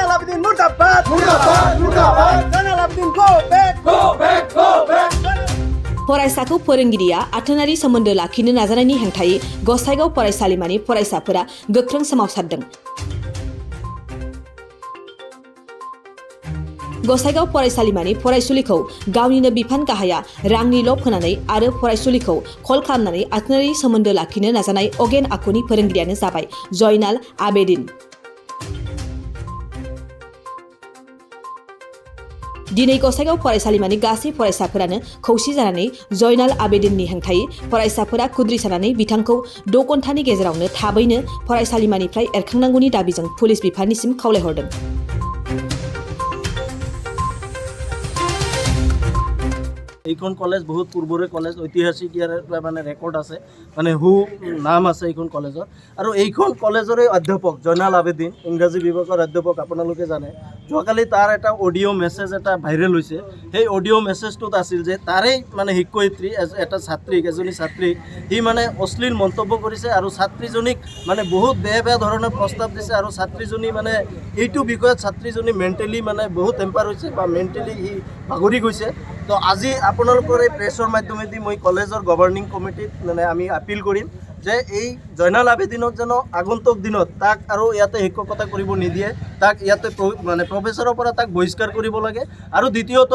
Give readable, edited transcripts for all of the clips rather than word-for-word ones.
Zainal Abidin Murdabad! Murdabad! Murdabad! Zainal Abidin go back! Go back! Go back! फरायसाखौ फोरोंगिरिया आथोनारि सोमोन्दो लाखिनो नाजानायनि हेंथायै गसाइगाव फरायसालिमानि फरायसाफोरा गोख्रों सोमावसारदों। गसाइगाव फरायसालिमानि फरायसुलिखौ गावनिनो बिफान गाहाया रांनि लब होनानै आरो फरायसुलिखौ कल खालामनानै आथोनारि सोमोन्दो लाखिनो नाजानाय अगेन आखुनि फोरोंगिरियानो जाबाय जयनाल आबेदिन। दिनै गसाइगाव फरायसालिमानि गासै फरायसाफोरानो खौसे जानानै जयनाल आबेदिननि हेंथायै फरायसाफोरा खुद्रिसानानै बिथांखौ 6 घन्टानि गेजेरावनो थाबैनो फरायसालिमानिफ्राय एरखांनांगौनि दाबिजों पुलिस बिफाननिसिम खावलायहरदों। এইখন কলেজ বহুত পূৰ্বৰে কলেজ, ঐতিহাসিক ইয়াৰ মানে ৰেকৰ্ড আছে, মানে নাম আছে এইখন কলেজৰ। আৰু এইখন কলেজৰে অধ্যাপক জয়নাল আবেদিন, ইংৰাজী বিভাগৰ অধ্যাপক, আপোনালোকে জানে। যোৱাকালি তাৰ এটা অডিঅ' মেছেজ এটা ভাইৰেল হৈছে। সেই অডিঅ' মেছেজটোত আছিল যে তাৰেই মানে শিক্ষয়িত্ৰী এটা ছাত্ৰীক, এজনী ছাত্ৰীক সি মানে অশ্লীল মন্তব্য কৰিছে আৰু ছাত্ৰীজনীক মানে বহুত বেয়া ধৰণৰ প্ৰস্তাৱ দিছে। আৰু ছাত্ৰীজনী মানে এইটো বিষয়ত ছাত্ৰীজনী মেণ্টেলি মানে বহুত টেম্পাৰ হৈছে বা মেণ্টেলি সি ভাগৰি গৈছে। তো আজি আপোনালোকৰ এই প্ৰেছৰ মাধ্যমেদি মই কলেজৰ গভৰ্ণিং কমিটিত মানে আমি আপিল কৰিম যে এই জয়নাল আবেদিনক যেন আগন্তুক দিনত তাক আৰু ইয়াতে শিক্ষকতা কৰিব নিদিয়ে, তাক ইয়াতে মানে প্ৰফেচৰৰ পৰা তাক বহিষ্কাৰ কৰিব লাগে। আৰু দ্বিতীয়ত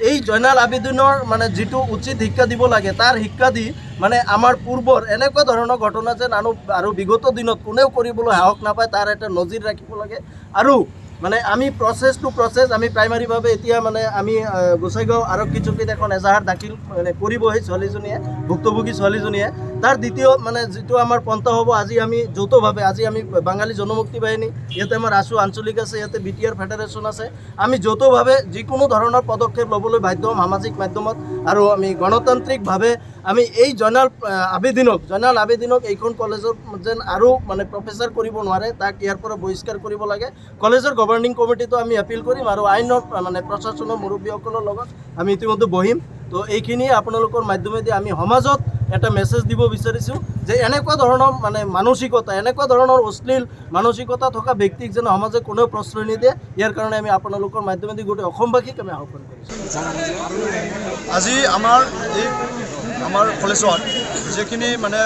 এই জয়নাল আবেদিনৰ মানে যিটো উচিত শিক্ষা দিব লাগে তাৰ শিক্ষা দি মানে আমাৰ পূৰ্বৰ এনেকুৱা ধৰণৰ ঘটনা যেন আৰু বিগত দিনত কোনেও কৰিবলৈ সাহস নাপায় তাৰ এটা নজিৰ ৰাখিব লাগে। আৰু মানে আমি প্ৰচেছ আমি প্ৰাইমাৰীভাৱে এতিয়া মানে আমি গোসাইগাঁও আৰক্ষী চকীত এখন এজাহাৰ দাখিল মানে কৰিব সেই ছোৱালীজনীয়ে, ভুক্তভোগী ছোৱালীজনীয়ে। তাৰ দ্বিতীয় মানে যিটো আমাৰ পন্থা হ'ব, আজি আমি যৌথভাৱে আজি আমি বাঙালী জনমুক্তি বাহিনী, ইয়াতে আমাৰ আছু আঞ্চলিক আছে, ইয়াতে BTR ফেডাৰেশ্যন আছে, আমি যৌথভাৱে যিকোনো ধৰণৰ পদক্ষেপ ল'বলৈ বাধ্য হ'ম সামাজিক মাধ্যমত। আৰু আমি গণতান্ত্ৰিকভাৱে আমি এই জয়নাল আবেদিনক এইখন কলেজত যেন আৰু মানে প্ৰফেচাৰ কৰিব নোৱাৰে, তাক ইয়াৰ পৰা বহিষ্কাৰ কৰিব লাগে। কলেজৰ গভৰ্ণিং কমিটিটো আমি আপিল কৰিম আৰু আইনৰ মানে প্ৰশাসনৰ মুৰব্বীসকলৰ লগত আমি ইতিমধ্যে বহিম। তো এইখিনিয়ে আপোনালোকৰ মাধ্যমেদি আমি সমাজত এটা মেছেজ দিব বিচাৰিছোঁ যে এনেকুৱা ধৰণৰ মানে মানসিকতা, এনেকুৱা ধৰণৰ অশ্লীল মানসিকতা থকা ব্যক্তিক যেন সমাজে কোনেও প্ৰশ্ৰয় নিদিয়ে। ইয়াৰ কাৰণে আমি আপোনালোকৰ মাধ্যমেদি গোটেই অসমবাসীক আমি আহ্বান কৰিছোঁ। আজি আমাৰ কলেজত যিখিনি মানে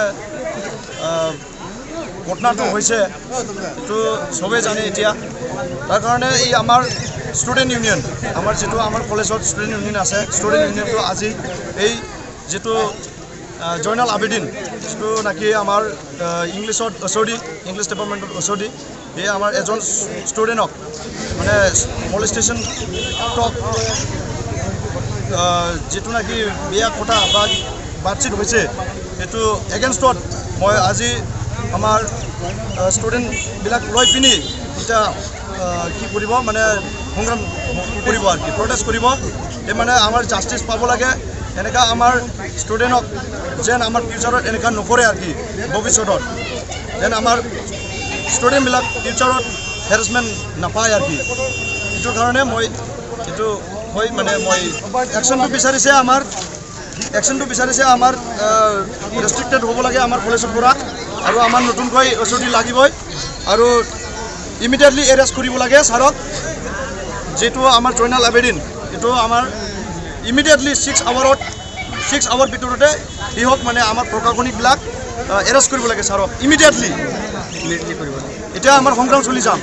ঘটনাটো হৈছে এইটো চবেই জানে এতিয়া। তাৰ কাৰণে এই আমাৰ ষ্টুডেণ্ট ইউনিয়ন, আমাৰ যিটো আমাৰ কলেজত ষ্টুডেণ্ট ইউনিয়ন আছে, ষ্টুডেণ্ট ইউনিয়নটো আজি এই যিটো জয়নাল আবেদিন, যিটো নাকি আমাৰ ইংলিছত OCD, ইংলিছ ডিপাৰ্টমেণ্টত OCD, এই আমাৰ এজন ষ্টুডেণ্টক মানে মলেষ্টেশ্যনক যিটো নাকি বেয়া কথা বা বাতচিত হৈছে, সেইটো এগেইনষ্টত মই আজি আমাৰ ষ্টুডেণ্টবিলাক লৈ পিনি এতিয়া কি কৰিব মানে সংগ্ৰাম কৰিব আৰু কি প্ৰটেষ্ট কৰিব। এই মানে আমাৰ জাষ্টিছ পাব লাগে। এনেকুৱা আমাৰ ষ্টুডেণ্টক যেন আমাৰ ফিউচাৰত এনেকুৱা নকৰে আৰু কি, ভৱিষ্যতত যেন আমাৰ ষ্টুডেণ্টবিলাক ফিউচাৰত হেৰাছমেণ্ট নাপায় আৰু কি। এইটোৰ কাৰণে মই একশ্যনটো বিচাৰিছে আমাৰ ৰেষ্ট্ৰিক্টেড হ'ব লাগে আমাৰ কলেজৰ পৰা। আৰু আমাৰ নতুনকৈ OCD লাগিবই আৰু ইমিডিয়েটলি এৰেষ্ট কৰিব লাগে ছাৰক। যিটো আমাৰ জয়নাল আবেদিন, এইটো আমাৰ ইমিডিয়েটলি 6 আৱাৰ ভিতৰতে সিহঁত মানে আমাৰ প্ৰশাসনিকবিলাক এৰেষ্ট কৰিব লাগে ছাৰক, ইমিডিয়েটলি কৰিব লাগে। এতিয়া আমাৰ সংগ্ৰাম চলি যাম।